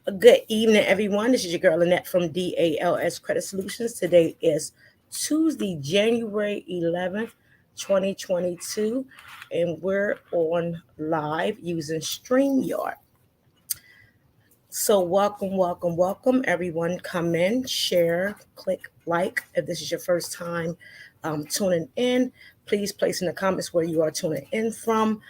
A good evening, everyone. This is your girl Lynette from DALS Credit Solutions. Today is Tuesday, January 11th, 2022, and we're on live using StreamYard. So, welcome, everyone. Come in, share, click like. If this is your first time tuning in, please place in the comments where you are tuning in from.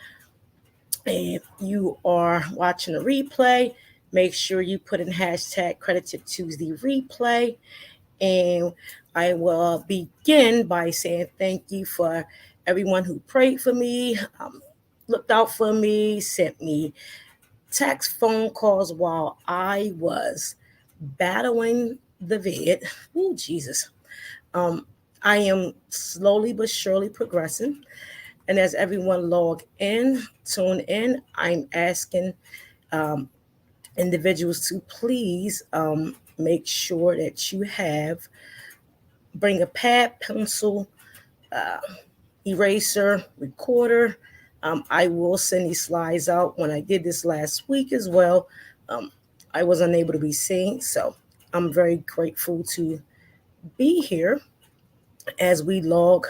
If you are watching a replay, make sure you put in hashtag Credit Tip Tuesday replay. And I will begin by saying thank you for everyone who prayed for me, looked out for me, sent me text, phone calls while I was battling the vid. Oh, Jesus. Um, I am slowly but surely progressing. And as everyone log in, tune in, I'm asking um, individuals to please make sure that you bring a pad, pencil, uh, eraser, recorder. I will send these slides out. When I did this last week as well, um, I was unable to be seen. So I'm very grateful to be here as we log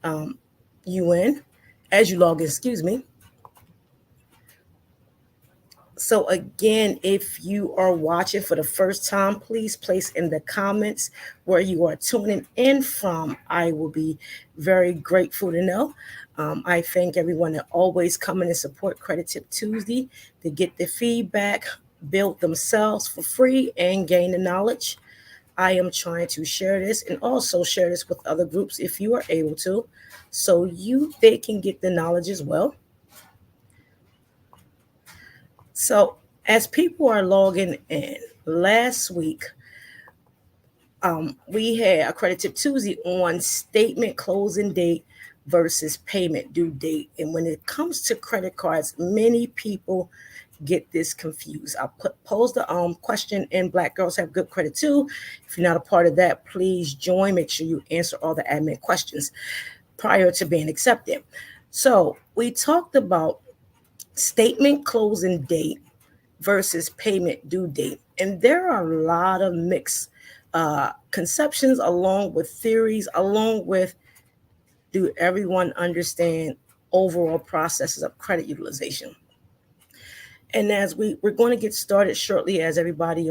um, you in, as you log in, excuse me. So, again, if you are watching for the first time, please place in the comments where you are tuning in from. I will be very grateful to know. I thank everyone that always come in and support Credit Tip Tuesday to get the feedback, build themselves for free, and gain the knowledge. I am trying to share this and also share this with other groups if you are able to, so they can get the knowledge as well. So, as people are logging in, last week we had a Credit Tip Tuesday on statement closing date versus payment due date. And when it comes to credit cards, many people get this confused. I'll pose the question in Black Girls Have Good Credit Too. If you're not a part of that, please join. Make sure you answer all the admin questions prior to being accepted. So we talked about statement closing date versus payment due date. And there are a lot of mixed conceptions, along with theories, along with do everyone understand overall processes of credit utilization. And as we're going to get started shortly, as everybody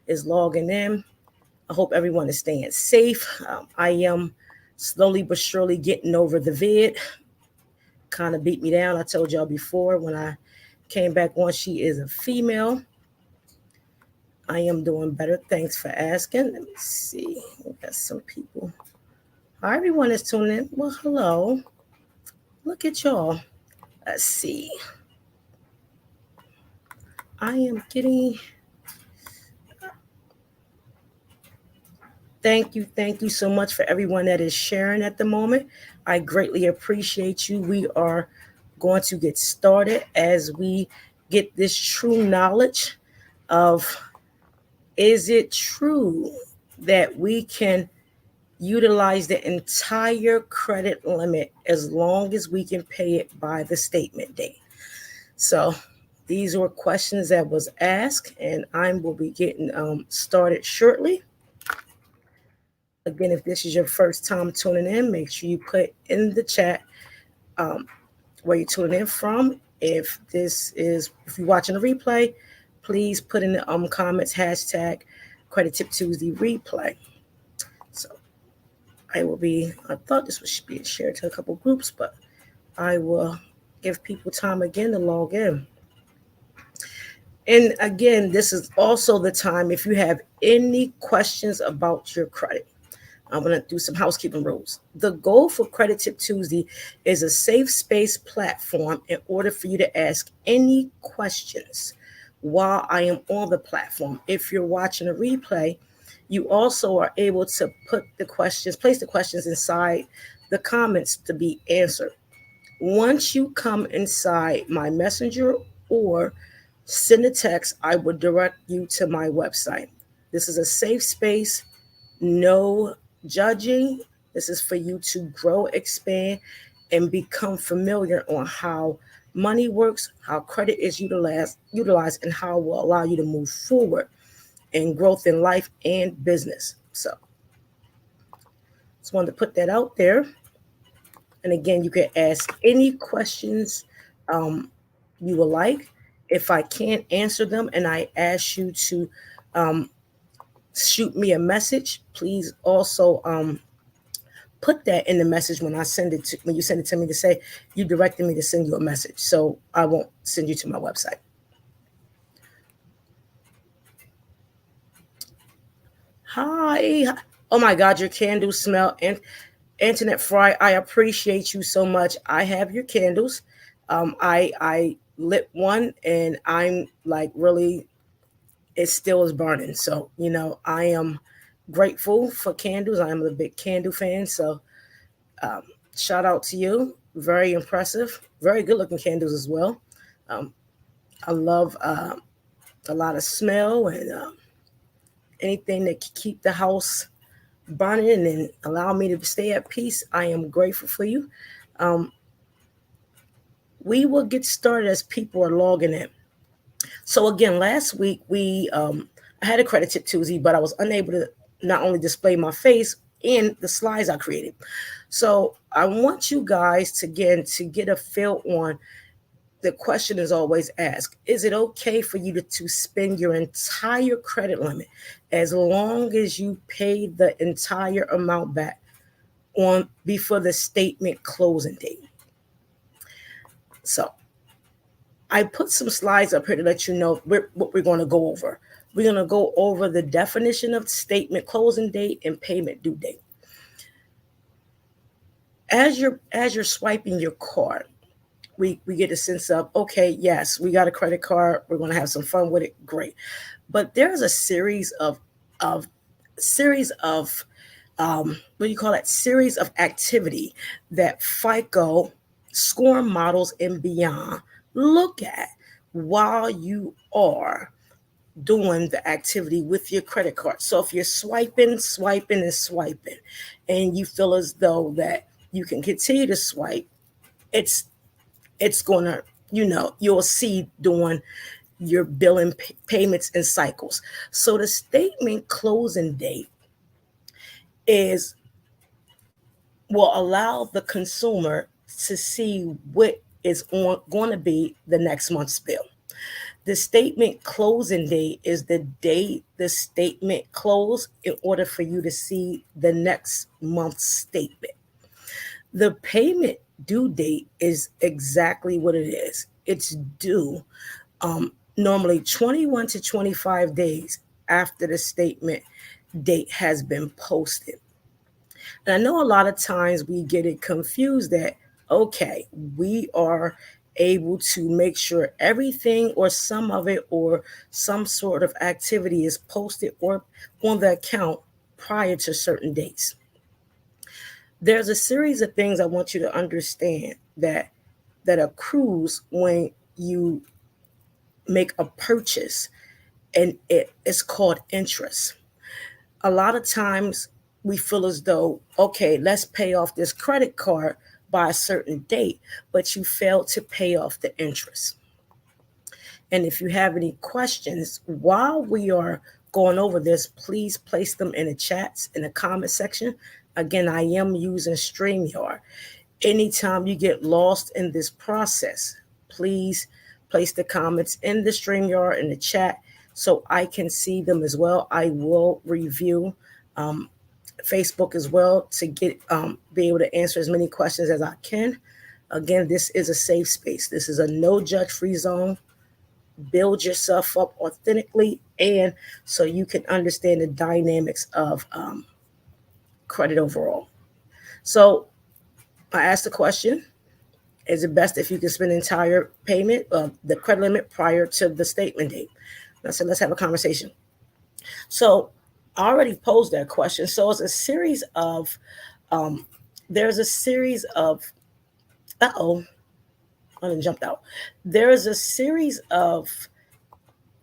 is logging in, I hope everyone is staying safe. I am slowly but surely getting over the vid. Kind of beat me down. I told y'all before when I came back on, she is a female. I am doing better. Thanks for asking. Let me see. We got some people. Hi, everyone is tuning in. Well, hello. Look at y'all. Let's see. I am getting. Thank you so much for everyone that is sharing at the moment. I greatly appreciate you. We are going to get started as we get this true knowledge of, is it true that we can utilize the entire credit limit as long as we can pay it by the statement date? So these were questions that was asked, and I will be getting started shortly. Again, if this is your first time tuning in, make sure you put in the chat um, where you're tuning in from. If you're watching a replay, please put in the comments hashtag Credit Tip Tuesday replay. So I thought this was being shared to a couple groups, but I will give people time again to log in. And again, this is also the time if you have any questions about your credit. I'm going to do some housekeeping rules. The goal for Credit Tip Tuesday is a safe space platform in order for you to ask any questions while I am on the platform. If you're watching a replay, you also are able to place the questions inside the comments to be answered. Once you come inside my messenger or send a text, I will direct you to my website. This is a safe space, no judging. This is for you to grow, expand, and become familiar on how money works, how credit is utilized, and how it will allow you to move forward in growth in life and business. So just wanted to put that out there. And again, you can ask any questions you would like. If I can't answer them and I ask you to um, shoot me a message, please also put that in the message when you send it to me, to say you directed me to send you a message, so I won't send you to my website. Hi. Oh my God, your candles smell. And Internet Fry, I appreciate you so much. I have your candles. I lit one and I'm like, really, it still is burning. So, I am grateful for candles. I am a big candle fan. So um, shout out to you. Very impressive. Very good looking candles as well. Um, I love a lot of smell and anything that can keep the house burning and allow me to stay at peace. I am grateful for you. Um, we will get started as people are logging in. So again, last week I had a credit tip Tuesday, but I was unable to not only display my face in the slides I created. So I want you guys to get a feel on. The question is always asked: is it okay for you to spend your entire credit limit as long as you pay the entire amount back on before the statement closing date? So I put some slides up here to let you know what we're going to go over. We're going to go over the definition of statement closing date and payment due date. As you're swiping your card, we get a sense of, okay, yes, we got a credit card. We're going to have some fun with it. Great. But there's a series of what do you call that? Series of activity that FICO score models and beyond look at while you are doing the activity with your credit card. So if you're swiping, and you feel as though that you can continue to swipe, it's gonna, you'll see doing your billing payments and cycles. So the statement closing date is will allow the consumer to see what is going to be the next month's bill. The statement closing date is the date the statement closed in order for you to see the next month's statement. The payment due date is exactly what it is. It's due normally 21 to 25 days after the statement date has been posted. And I know a lot of times we get it confused that, okay, we are able to make sure everything or some of it or some sort of activity is posted or on the account prior to certain dates. There's a series of things I want you to understand that accrues when you make a purchase, and it's called interest. A lot of times we feel as though, okay, let's pay off this credit card by a certain date, but you failed to pay off the interest. And if you have any questions while we are going over this, please place them in the chats, in the comment section. Again, I am using StreamYard. Anytime you get lost in this process, please place the comments in the StreamYard in the chat so I can see them as well. I will review Facebook as well to be able to answer as many questions as I can. Again, this is a safe space. This is a no judge free zone. Build yourself up authentically, and so you can understand the dynamics of credit overall. So I asked the question: is it best if you can spend the entire payment of the credit limit prior to the statement date? I said, let's have a conversation. So I already posed that question. So it's a series of, there's a series of, I done jumped out. There is a series of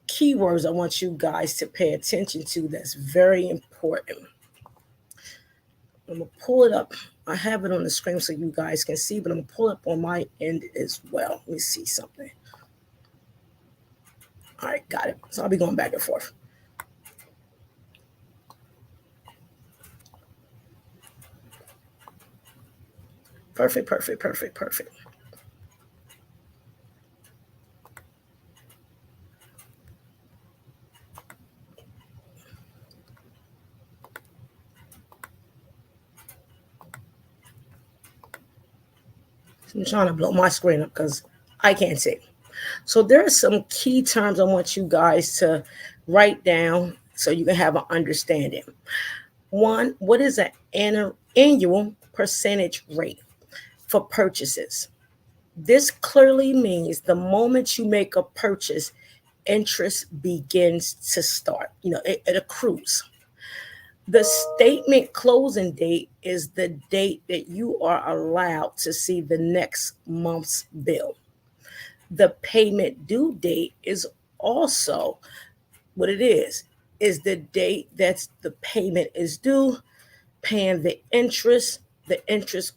keywords I want you guys to pay attention to that's very important. I'm going to pull it up. I have it on the screen so you guys can see, but I'm going to pull it up on my end as well. Let me see something. All right, got it. So I'll be going back and forth. Perfect. I'm trying to blow my screen up because I can't see. So there are some key terms I want you guys to write down so you can have an understanding. One, what is an annual percentage rate for purchases? This clearly means the moment you make a purchase, interest begins to start. It accrues. The statement closing date is the date that you are allowed to see the next month's bill. The payment due date is also what it is the date that the payment is due, paying the interest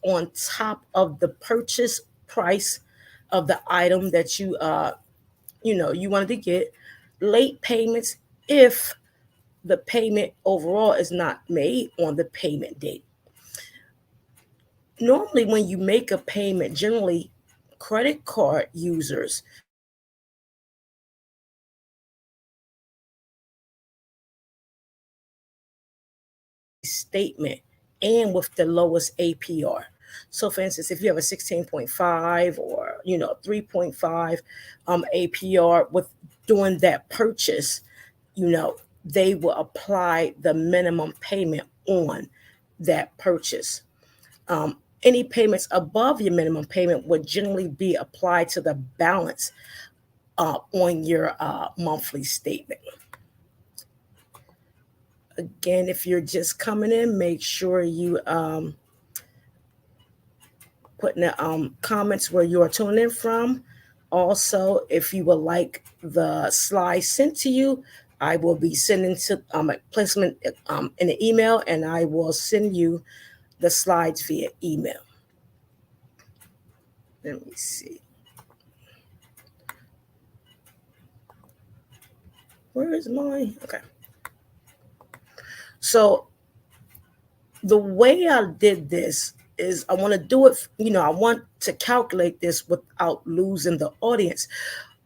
on top of the purchase price of the item that you wanted to get. Late payments if the payment overall is not made on the payment date. Normally, when you make a payment, generally credit card users statement and with the lowest APR. So for instance, if you have a 16.5 or 3.5 APR with doing that purchase, they will apply the minimum payment on that purchase. Any payments above your minimum payment would generally be applied to the balance on your monthly statement. Again, if you're just coming in, make sure you put in the comments where you are tuning in from. Also, if you would like the slides sent to you, I will be sending to placement in the email, and I will send you the slides via email. Let me see. Where is mine? Okay. So the way I did this is I want to do it, I want to calculate this without losing the audience.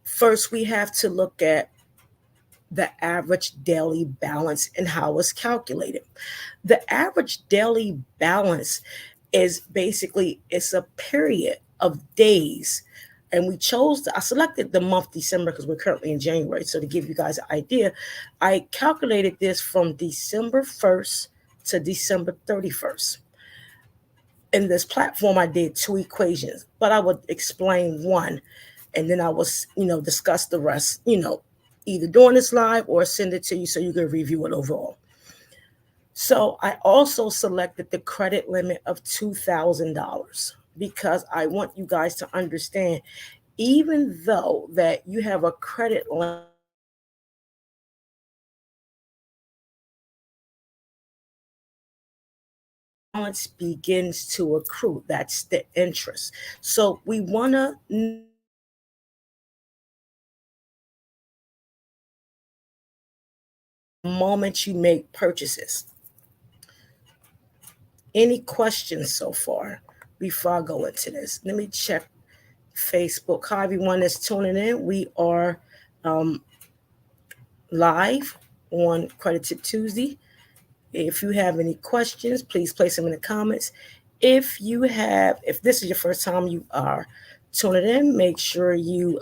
First, we have to look at the average daily balance and how it's calculated. The average daily balance is basically, it's a period of days. And I selected the month December because we're currently in January. So to give you guys an idea, I calculated this from December 1st to December 31st. In this platform, I did two equations, but I would explain one and then I will, discuss the rest, either during this live or send it to you so you can review it overall. So I also selected the credit limit of $2,000 because I want you guys to understand, even though that you have a credit limit, balance begins to accrue. That's the interest. So we want to moment you make purchases. Any questions so far before I go into this? Let me check Facebook. Hi, everyone that's tuning in. We are live on Credit Tip Tuesday. If you have any questions, please place them in the comments. If this is your first time you are tuning in, make sure you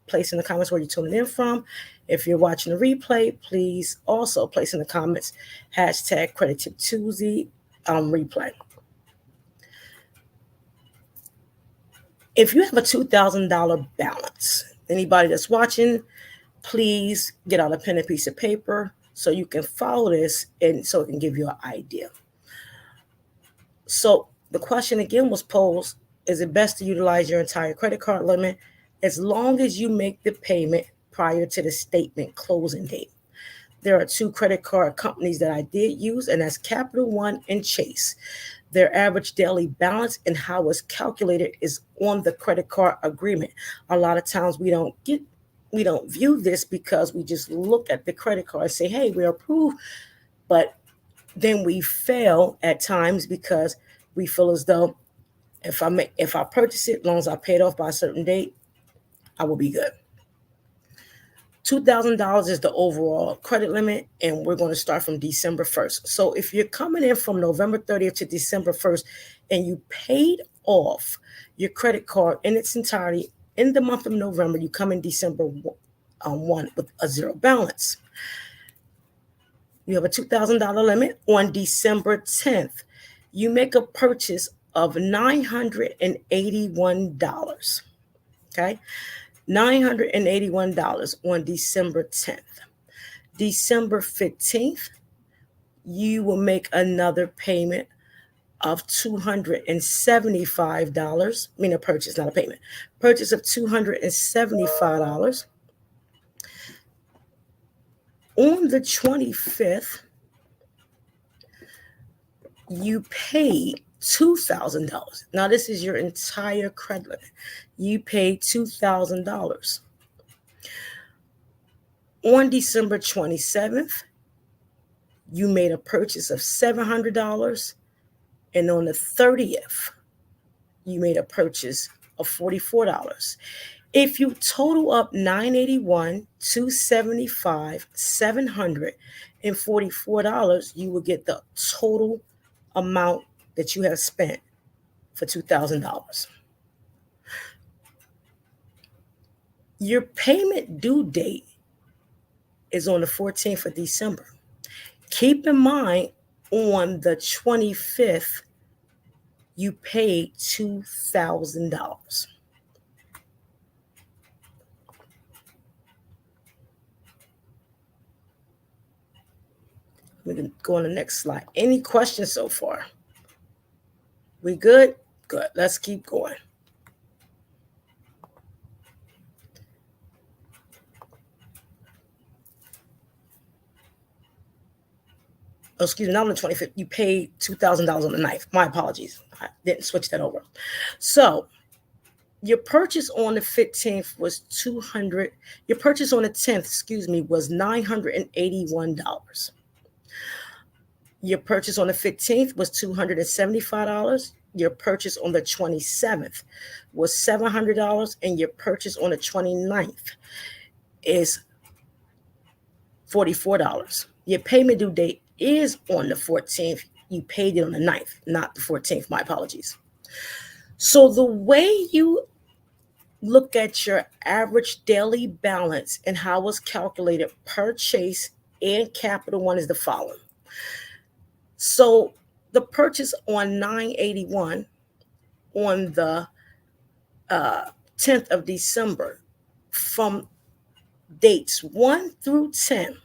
place in the comments where you're tuning in from. If you're watching the replay, please also place in the comments hashtag Credit Tip Tuesday replay. If you have a $2,000 balance, anybody that's watching, please get out a pen and piece of paper so you can follow this and so it can give you an idea. So the question again was posed, is it best to utilize your entire credit card limit as long as you make the payment prior to the statement closing date? there are two credit card companies that I did use, and that's Capital One and Chase. Their average daily balance and how it's calculated is on the credit card agreement. A lot of times we don't view this because we just look at the credit card and say, hey, we're approved. But then we fail at times because we feel as though if I purchase it, as long as I pay it off by a certain date, I will be good. $2,000 is the overall credit limit, and we're going to start from December 1st. So if you're coming in from November 30th to December 1st and you paid off your credit card in its entirety in the month of November, you come in December 1 with a zero balance. You have a $2,000 limit. On December 10th, you make a purchase of $981. Okay? $981 on December 10th. December 15th, you will make another payment of $275. I mean, a purchase, not a payment. Purchase of $275. On the 25th, you paid $2,000. Now, this is your entire credit limit. You paid $2,000. On December 27th, you made a purchase of $700. And on the 30th, you made a purchase of $44. If you total up $981, $275, $744, you will get the total amount that you have spent for $2,000. Your payment due date is on the 14th of December. Keep in mind, on the 25th, you paid $2,000. We can go on the next slide. Any questions so far? We good? Good. Let's keep going. Oh, excuse me, not on the 25th. You paid $2,000 on the 9th. My apologies. I didn't switch that over. So your purchase on the 15th was $200. Your purchase on the 10th, was $981. Your purchase on the 15th was $275. Your purchase on the 27th was $700. And your purchase on the 29th is $44. Your payment due date is on the 14th. You paid it on the 9th, not the 14th. My apologies. So the way you look at your average daily balance and how it's calculated per Chase and Capital One is the following. So the purchase on $981 on the 10th of December, from dates 1 through 10,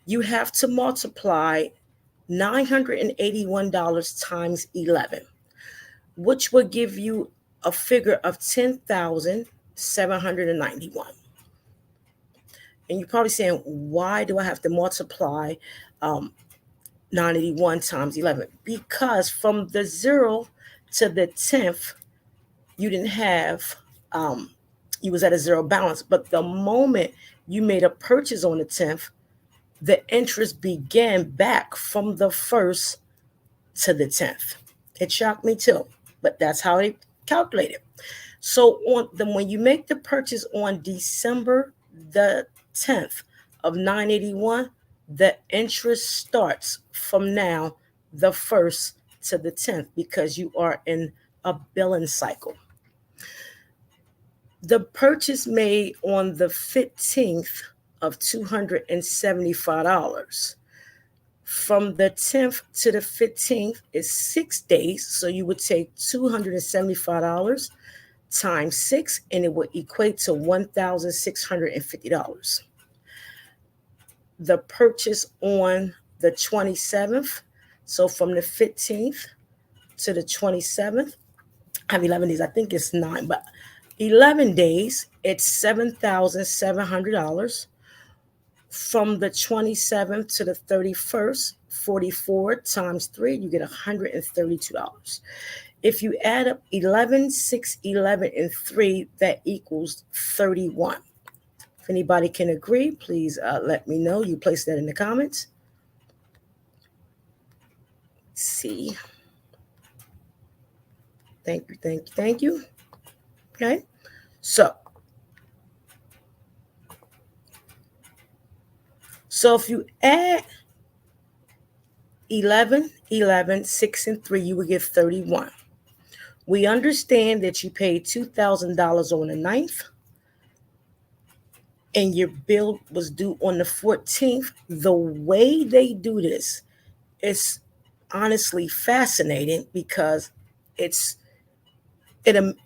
you have to multiply $981 times 11, which will give you a figure of $10,791. And you're probably saying, why do I have to multiply 981 times 11? Because from the 0 to the 10th, you didn't have, you was at a zero balance. But the moment you made a purchase on the 10th, the interest began back from the 1st to the 10th. It shocked me too, but that's how they calculate it. So when you make the purchase on December the 10th of $981, the interest starts from now, the 1st to the 10th, because you are in a billing cycle. The purchase made on the 15th of $275. From the 10th to the 15th is 6 days. So you would take $275 times 6, and it would equate to $1,650. The purchase on the 27th, so from the 15th to the 27th, I have 11 days. I think it's 9, but 11 days, it's $7,700. From the 27th to the 31st, 44 times 3, you get $132. If you add up 11, 6, 11, and 3, that equals 31. If anybody can agree, please let me know. You place that in the comments. See. Thank you, thank you, thank you. Okay. So if you add 11, 11, 6, and 3, you will get 31. We understand that you paid $2,000 on the 9th and your bill was due on the 14th. The way they do this is honestly fascinating because it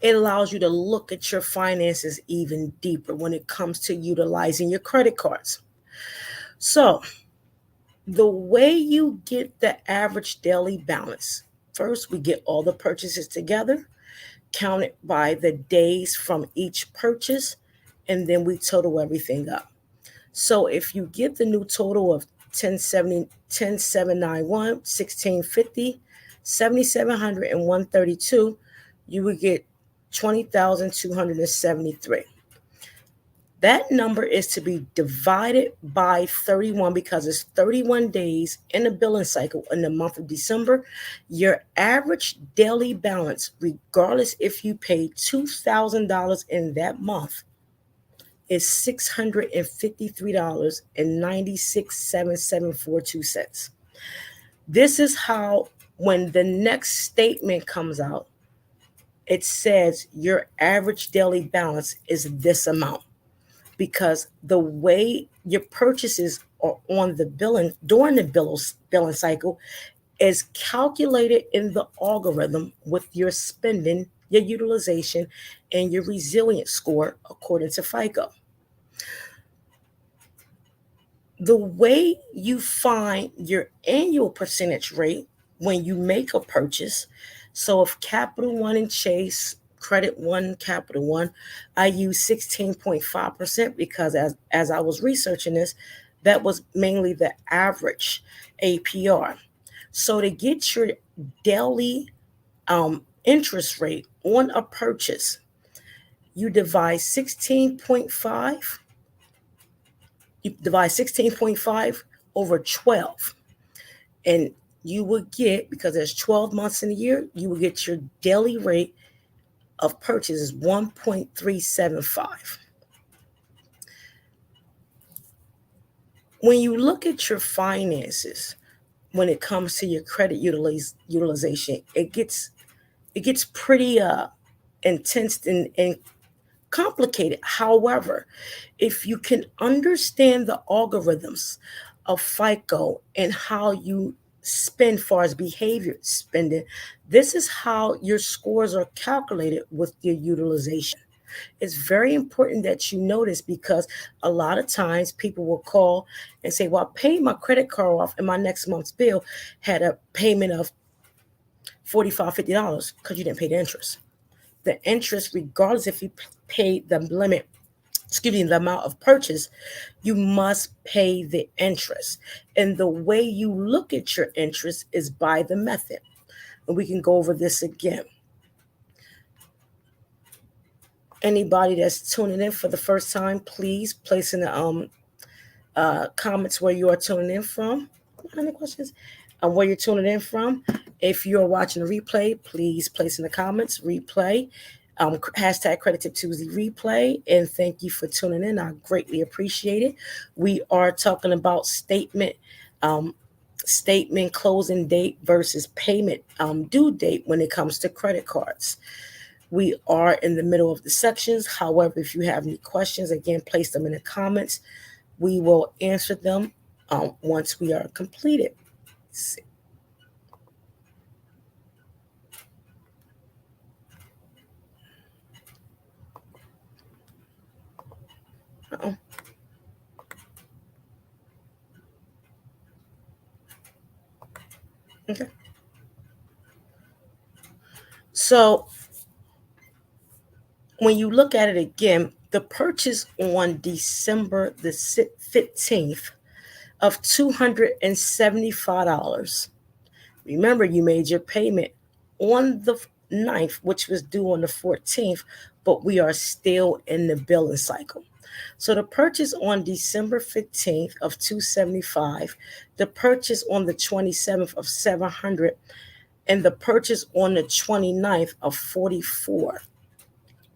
allows you to look at your finances even deeper when it comes to utilizing your credit cards. So the way you get the average daily balance, first we get all the purchases together, counted by the days from each purchase, and then we total everything up. So if you get the new total of 1070, 10791, 1650, 7700, and 132, you would get 20,273. That number is to be divided by 31 because it's 31 days in the billing cycle in the month of December. Your average daily balance, regardless if you paid $2,000 in that month, is $653.967742. This is how, when the next statement comes out, it says your average daily balance is this amount. Because the way your purchases are on the billing during the billing cycle is calculated in the algorithm with your spending, your utilization, and your resilience score according to FICO. The way you find your annual percentage rate when you make a purchase, so if Capital One and Chase, Credit One, Capital One, I use 16.5% because as I was researching this, that was mainly the average APR. So to get your daily interest rate on a purchase, you divide 16.5 over 12, and you would get, because there's 12 months in a year, you will get your daily rate of purchase is 1.375. When you look at your finances, when it comes to your credit utilization, it gets pretty intense and complicated. However, if you can understand the algorithms of FICO and how you spend far as behavior spending, this is how your scores are calculated with your utilization. It's very important that you notice, because a lot of times people will call and say, well, I paid my credit card off and my next month's bill had a payment of $45, $50 because you didn't pay the interest. The interest, regardless if you paid the limit, the amount of purchase, you must pay the interest. And the way you look at your interest is by the method. And we can go over this again. Anybody that's tuning in for the first time, please place in the comments where you are tuning in from. Any questions? Where you're tuning in from. If you're watching a replay, please place in the comments replay. Hashtag Credit Tip Tuesday replay, and thank you for tuning in. I greatly appreciate it. We are talking about statement closing date versus payment due date when it comes to credit cards. We are in the middle of the sections. However, if you have any questions, again, place them in the comments. We will answer them once we are completed. Let's see. Uh-oh. Okay. So when you look at it again, The purchase on December the 15th of $275. Remember, you made your payment on the 9th, which was due on the 14th, but we are still in the billing cycle. So the purchase on December 15th of 275, the purchase on the 27th of 700, and the purchase on the 29th of 44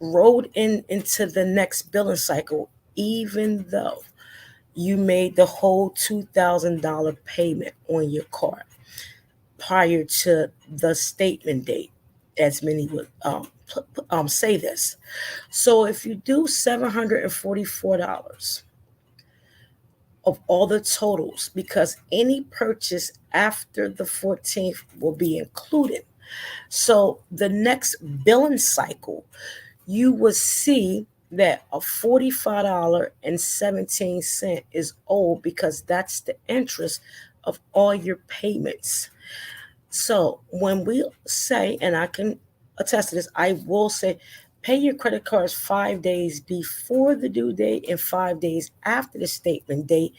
rolled into the next billing cycle, even though you made the whole $2,000 payment on your card prior to the statement date, as many would say this. So if you do $744 of all the totals, because any purchase after the 14th will be included. So the next billing cycle, you will see that a $45.17 is owed, because that's the interest of all your payments. So when we say, and I can attest to this, I will say, pay your credit cards 5 days before the due date and 5 days after the statement date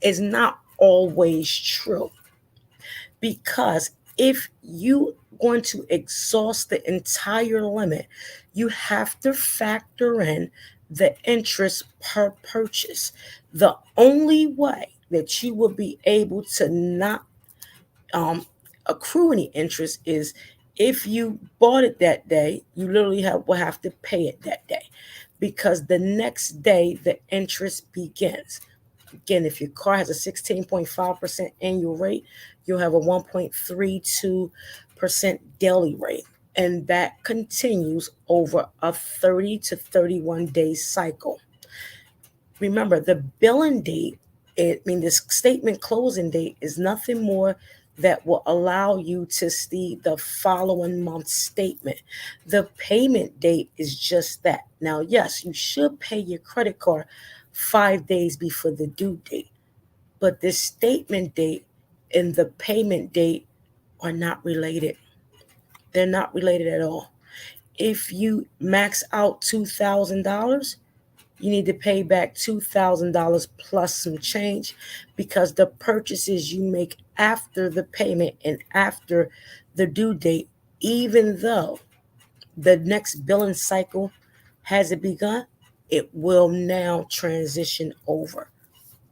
is not always true. Because if you going to exhaust the entire limit, you have to factor in the interest per purchase. The only way that you will be able to not accrue any interest is if you bought it that day, you literally will have to pay it that day, because the next day the interest begins. Again, if your car has a 16.5% annual rate, you'll have a 1.32% daily rate. And that continues over a 30 to 31 day cycle. Remember, the billing date, the statement closing date is nothing more that will allow you to see the following month's statement. The payment date is just that. Now, yes, you should pay your credit card 5 days before the due date, but the statement date and the payment date are not related. They're not related at all. If you max out $2,000, you need to pay back $2,000 plus some change, because the purchases you make after the payment and after the due date, even though the next billing cycle hasn't begun, it will now transition over,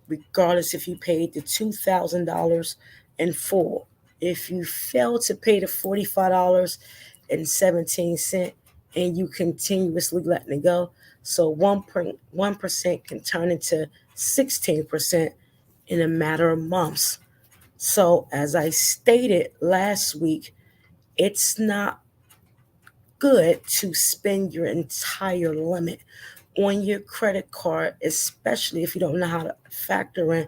regardless if you paid the $2,000 in full. If you fail to pay the $45.17 and you continuously letting it go, so 1% can turn into 16% in a matter of months. So as I stated last week, it's not good to spend your entire limit on your credit card, especially if you don't know how to factor in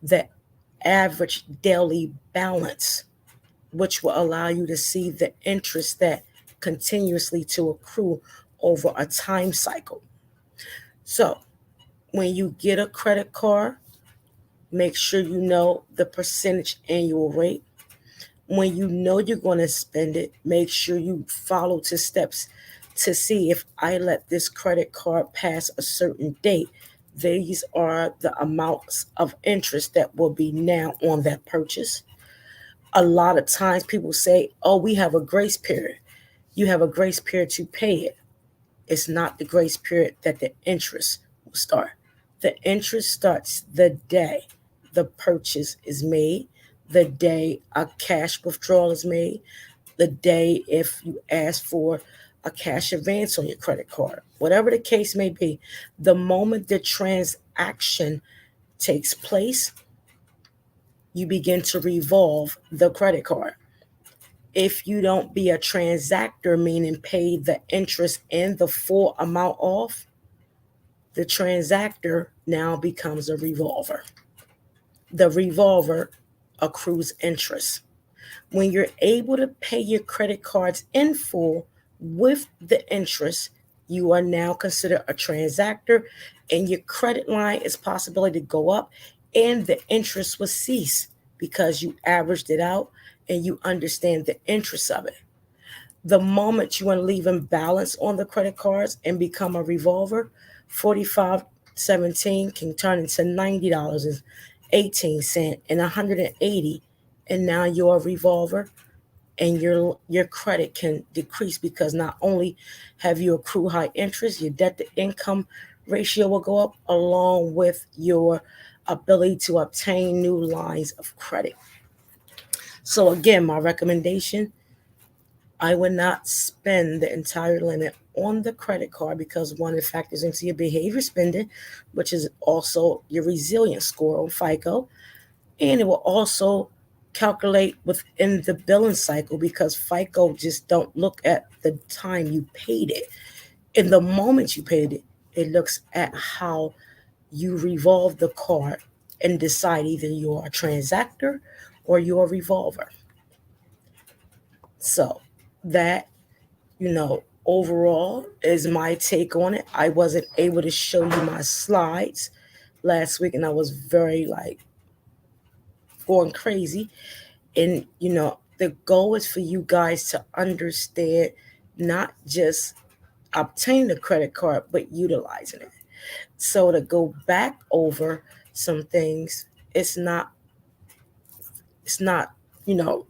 the average daily balance, which will allow you to see the interest that continuously to accrue over a time cycle. So when you get a credit card, make sure you know the percentage annual rate. When you know you're going to spend it, make sure you follow the steps to see, if I let this credit card pass a certain date, these are the amounts of interest that will be now on that purchase. A lot of times people say, oh, we have a grace period. You have a grace period to pay it. It's not the grace period that the interest will start. The interest starts the day the purchase is made, the day a cash withdrawal is made, the day if you ask for a cash advance on your credit card, whatever the case may be. The moment the transaction takes place, you begin to revolve the credit card. If you don't be a transactor, meaning pay the interest and the full amount off, the transactor now becomes a revolver. The revolver accrues interest. When you're able to pay your credit cards in full with the interest, you are now considered a transactor, and your credit line is possibility to go up, and the interest will cease because you averaged it out and you understand the interest of it. The moment you want to leave imbalance on the credit cards and become a revolver, $45.17 can turn into $90.18 and $180, and now your revolver and your credit can decrease, because not only have you accrued high interest, your debt to income ratio will go up, along with your ability to obtain new lines of credit. So again, my recommendation, I would not spend the entire limit on the credit card, because one, it factors into your behavior spending, which is also your resilience score on FICO. And it will also calculate within the billing cycle, because FICO just don't look at the time you paid it. In the moment you paid it, it looks at how you revolve the card and decide either you're a transactor or you're a revolver. So that, overall is my take on it. I wasn't able to show you my slides last week, and I was very going crazy. And the goal is for you guys to understand not just obtaining the credit card, but utilizing it. So to go back over some things, it's not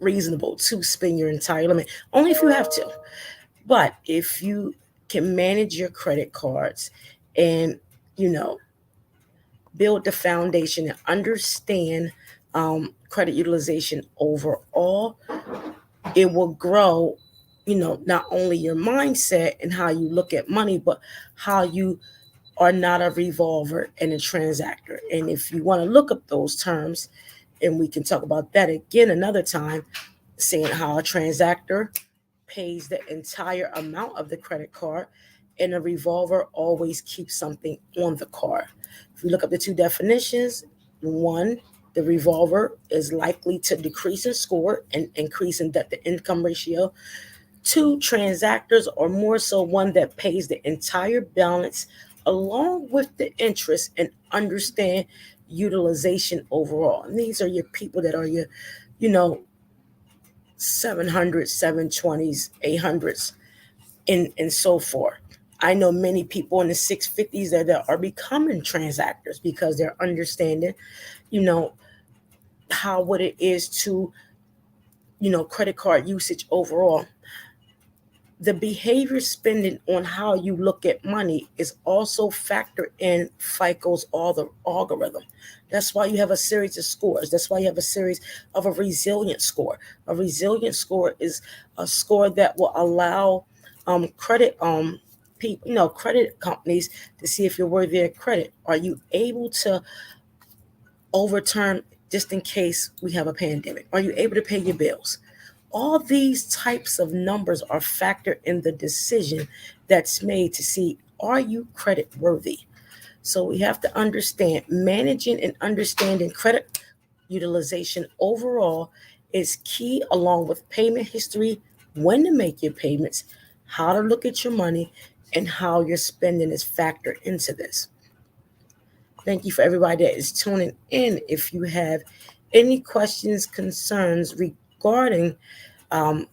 reasonable to spend your entire limit, only if you have to. But if you can manage your credit cards and build the foundation and understand credit utilization overall, it will grow, not only your mindset and how you look at money, but how you are not a revolver and a transactor. And if you want to look up those terms, and we can talk about that again another time, seeing how a transactor pays the entire amount of the credit card, and a revolver always keeps something on the card. If you look up the two definitions, one, the revolver is likely to decrease in score and increase in debt to income ratio. Two, transactors are more so one that pays the entire balance along with the interest and understand utilization overall. And these are your people that are your, 700s, 720s, 800s, and so forth. I know many people in the 650s that are becoming transactors, because they're understanding, how what it is to, credit card usage overall. The behavior spending on how you look at money is also factored in FICO's algorithm. That's why you have a series of scores. That's why you have a series of a resilient score. A resilient score is a score that will allow credit people, credit companies to see if you're worthy of credit. Are you able to overturn, just in case we have a pandemic? Are you able to pay your bills? All these types of numbers are factored in the decision that's made to see, are you credit worthy? So we have to understand managing and understanding credit utilization overall is key, along with payment history, when to make your payments, how to look at your money, and how your spending is factored into this. Thank you for everybody that is tuning in. If you have any questions, concerns regarding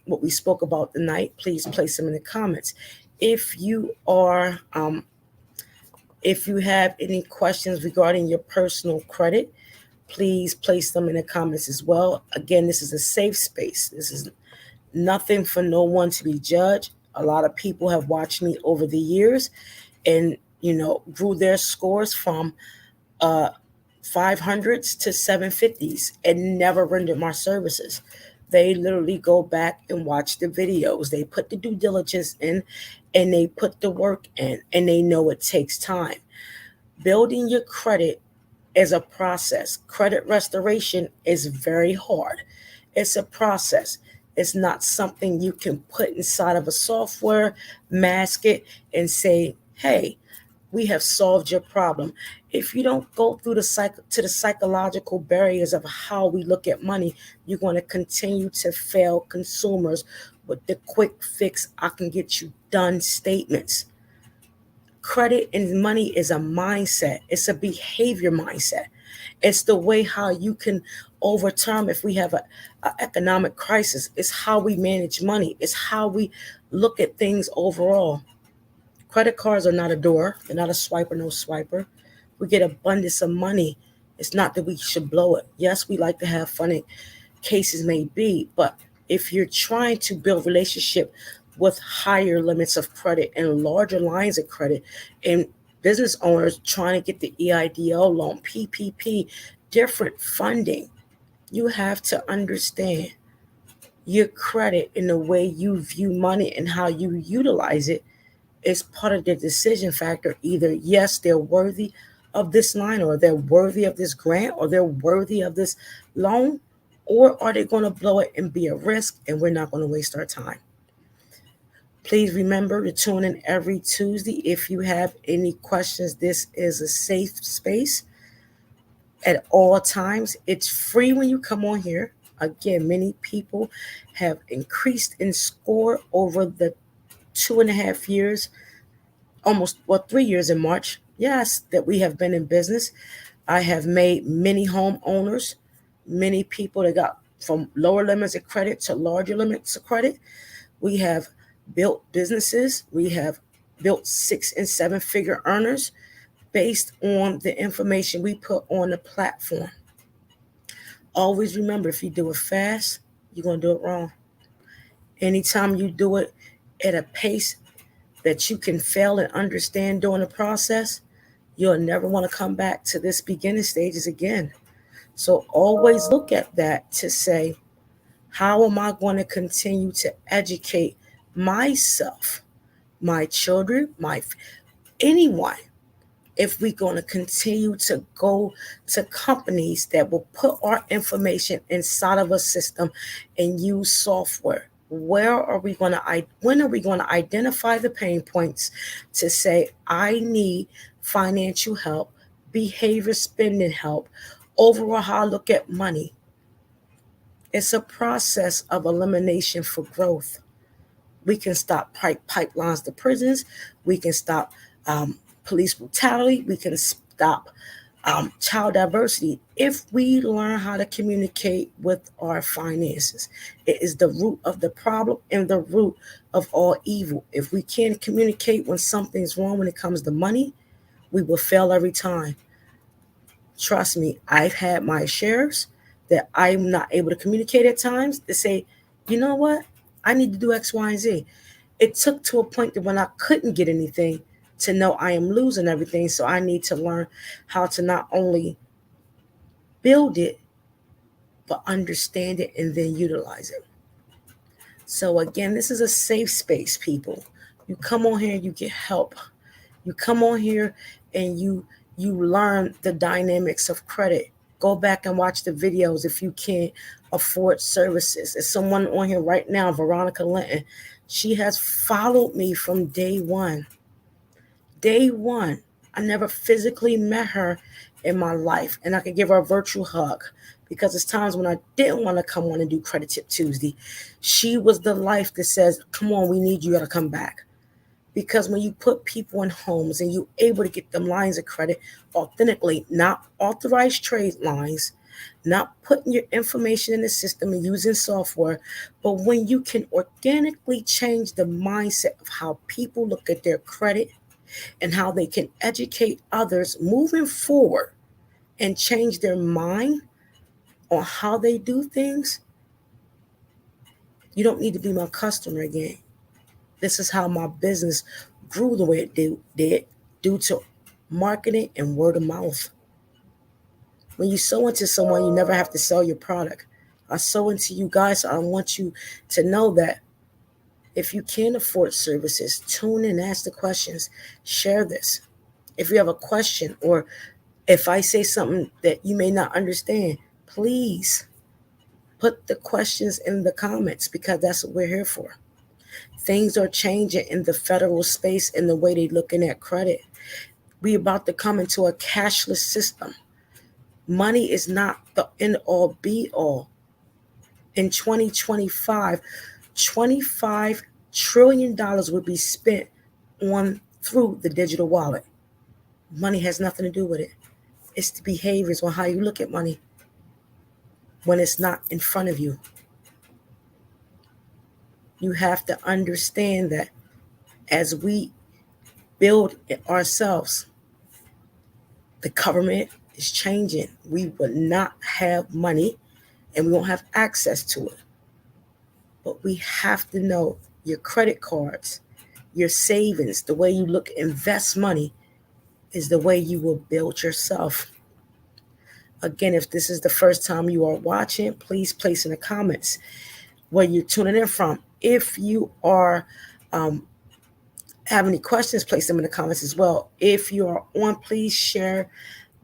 what we spoke about tonight, please place them in the comments. If you have any questions regarding your personal credit, please place them in the comments as well. Again, this is a safe space. This is nothing for no one to be judged. A lot of people have watched me over the years and, grew their scores from 500s to 750s and never rendered my services. They literally go back and watch the videos. They put the due diligence in, and they put the work in, and they know it takes time. Building your credit is a process. Credit restoration is very hard. It's a process. It's not something you can put inside of a software, mask it, and say, hey, we have solved your problem. If you don't go through the psychological barriers of how we look at money, you're going to continue to fail consumers with the quick fix, I can get you done statements. Credit and money is a mindset. It's a behavior mindset. It's the way how you can overturn if we have an economic crisis. It's how we manage money. It's how we look at things overall. Credit cards are not a door. They're not a swiper, no swiper. We get abundance of money. It's not that we should blow it. Yes, we like to have fun, in cases may be, but if you're trying to build relationship with higher limits of credit and larger lines of credit, and business owners trying to get the EIDL loan, PPP, different funding, you have to understand your credit in the way you view money and how you utilize it is part of the decision factor. Either yes, they're worthy of this line, or they're worthy of this grant, or they're worthy of this loan, or are they going to blow it and be a risk, and we're not going to waste our time. Please remember to tune in every Tuesday. If you have any questions, this is a safe space at all times. It's free when you come on here. Again, many people have increased in score over the 2.5 years, almost 3 years in March, yes, that we have been in business. I have made many homeowners, many people that got from lower limits of credit to larger limits of credit. We have built businesses. We have built 6 and 7 figure earners based on the information we put on the platform. Always remember, if you do it fast, you're going to do it wrong. Anytime you do it at a pace that you can fail and understand during the process, you'll never want to come back to this beginning stages again. So always look at that to say, how am I going to continue to educate myself, my children, anyone, if we're going to continue to go to companies that will put our information inside of a system and use software? When are we going to identify the pain points to say, I need financial help, behavior spending help, overall how I look at money? It's a process of elimination for growth. We can stop pipelines to prisons. We can stop police brutality. We can stop child diversity if we learn how to communicate with our finances. It is the root of the problem and the root of all evil. If we can't communicate when something's wrong when it comes to money, we will fail every time. Trust me, I've had my shares that I'm not able to communicate at times to say, you know what, I need to do X, Y, and Z. It took to a point that when I couldn't get anything to know I am losing everything. So I need to learn how to not only build it, but understand it and then utilize it. So again, this is a safe space, people. You come on here, you get help. You come on here and you learn the dynamics of credit. Go back and watch the videos if you can't afford services. There's someone on here right now, Veronica Linton. She has followed me from day one. Day one. I never physically met her in my life, and I could give her a virtual hug because it's times when I didn't want to come on and do Credit Tip Tuesday. She was the life that says, come on, we need you to come back. Because when you put people in homes and you're able to get them lines of credit authentically, not authorized trade lines, not putting your information in the system and using software, but when you can organically change the mindset of how people look at their credit and how they can educate others moving forward and change their mind on how they do things, you don't need to be my customer again. This is how my business grew the way it did due to marketing and word of mouth. When you sow into someone, you never have to sell your product. I sow into you guys. So I want you to know that if you can't afford services, tune in, ask the questions, share this. If you have a question or if I say something that you may not understand, please put the questions in the comments because that's what we're here for. Things are changing in the federal space in the way they're looking at credit. We're about to come into a cashless system. Money is not the end all be all. In 2025, $25 trillion will be spent on through the digital wallet. Money has nothing to do with it. It's the behaviors on how you look at money when it's not in front of you. You have to understand that as we build it ourselves. The government is changing. We will not have money and we won't have access to it. But we have to know your credit cards, your savings, the way you look, invest money is the way you will build yourself. Again, if this is the first time you are watching, please place in the comments where you're tuning in from. If you are have any questions, place them in the comments as well. If you are on, please share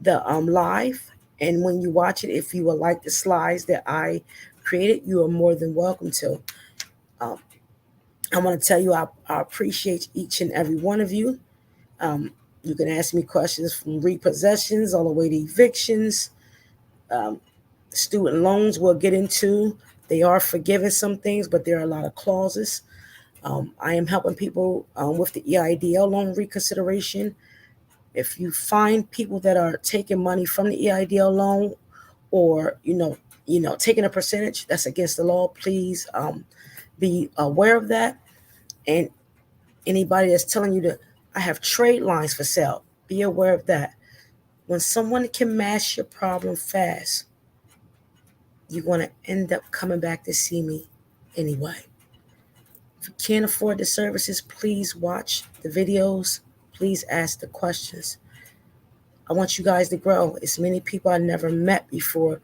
the live. And when you watch it, if you would like the slides that I created, you are more than welcome to. I want to tell you, I appreciate each and every one of you. You can ask me questions from repossessions all the way to evictions, student loans we'll get into. They are forgiving some things, but there are a lot of clauses. I am helping people with the EIDL loan reconsideration. If you find people that are taking money from the EIDL loan or, taking a percentage that's against the law, please be aware of that. And anybody that's telling you that I have trade lines for sale, be aware of that. When someone can mask your problem fast, you're going to end up coming back to see me anyway. If you can't afford the services, please watch the videos. Please ask the questions. I want you guys to grow. It's many people I never met before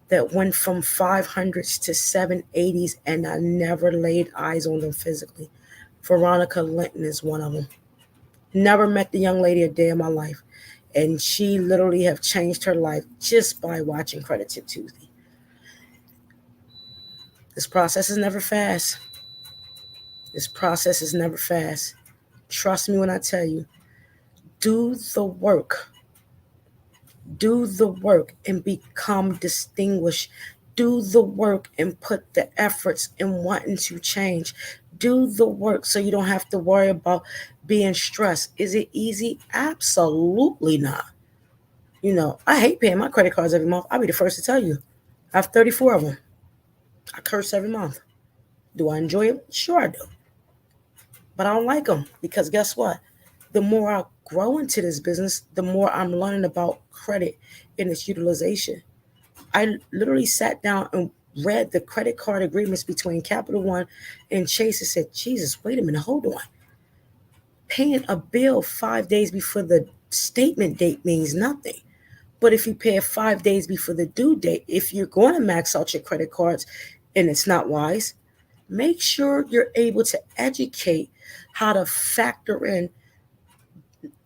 that went from 500s to 780s, and I never laid eyes on them physically. Veronica Linton is one of them. Never met the young lady a day in my life, and she literally have changed her life just by watching Credit Tip Tuesday. This process is never fast. Trust me when I tell you, do the work. Do the work and become distinguished. Do the work and put the efforts in wanting to change. Do the work so you don't have to worry about being stressed. Is it easy? Absolutely not. I hate paying my credit cards every month. I'll be the first to tell you. I have 34 of them. I curse every month. Do I enjoy them? Sure I do. But I don't like them because guess what? The more I grow into this business, the more I'm learning about credit and its utilization. I literally sat down and read the credit card agreements between Capital One and Chase and said, Jesus, wait a minute, hold on. Paying a bill 5 days before the statement date means nothing. But if you pay it 5 days before the due date, if you're going to max out your credit cards and it's not wise, make sure you're able to educate how to factor in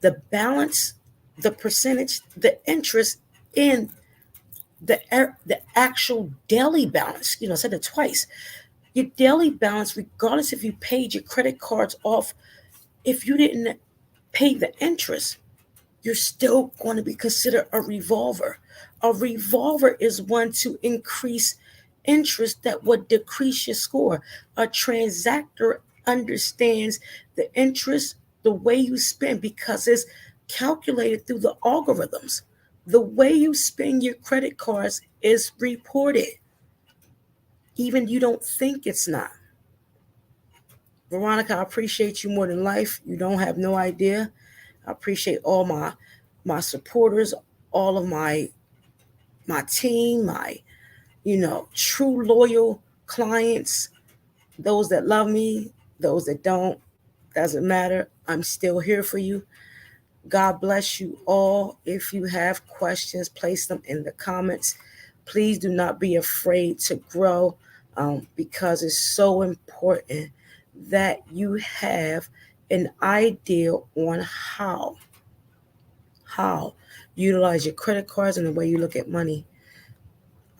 the balance, the percentage, the interest in the actual daily balance. I said it twice. Your daily balance, regardless if you paid your credit cards off, if you didn't pay the interest, you're still going to be considered a revolver. A revolver is one to increase interest that would decrease your score. A transactor understands the interest, the way you spend, because it's calculated through the algorithms. The way you spend your credit cards is reported. Even you don't think it's not. Veronica, I appreciate you more than life. You don't have no idea. I appreciate all my supporters, all of my team, my true loyal clients, those that love me, those that don't, doesn't matter. I'm still here for you. God bless you all. If you have questions, place them in the comments. Please do not be afraid to grow because it's so important that you have an idea on how utilize your credit cards and the way you look at money.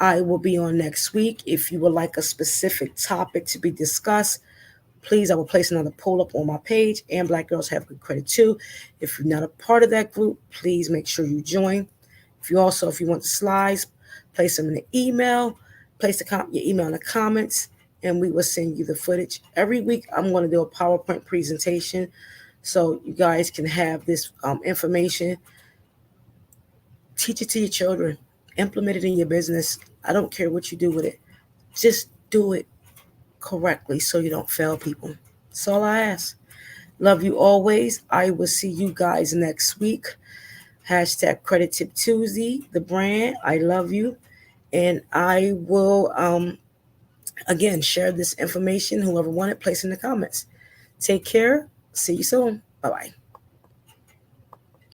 I will be on next week. If you would like a specific topic to be discussed, please, I will place another poll up on my page. And Black Girls Have Good Credit too. If you're not a part of that group, please make sure you join. If you want the slides, place them in the email. Place your email in the comments, and we will send you the footage. Every week, I'm going to do a PowerPoint presentation so you guys can have this information. Teach it to your children. Implement it in your business. I don't care what you do with it. Just do it correctly so you don't fail people. That's all I ask. Love you always. I will see you guys next week. Hashtag Credit Tip Tuesday, the brand. I love you. And I will, again, share this information. Whoever wanted, place in the comments. Take care. See you soon. Bye-bye.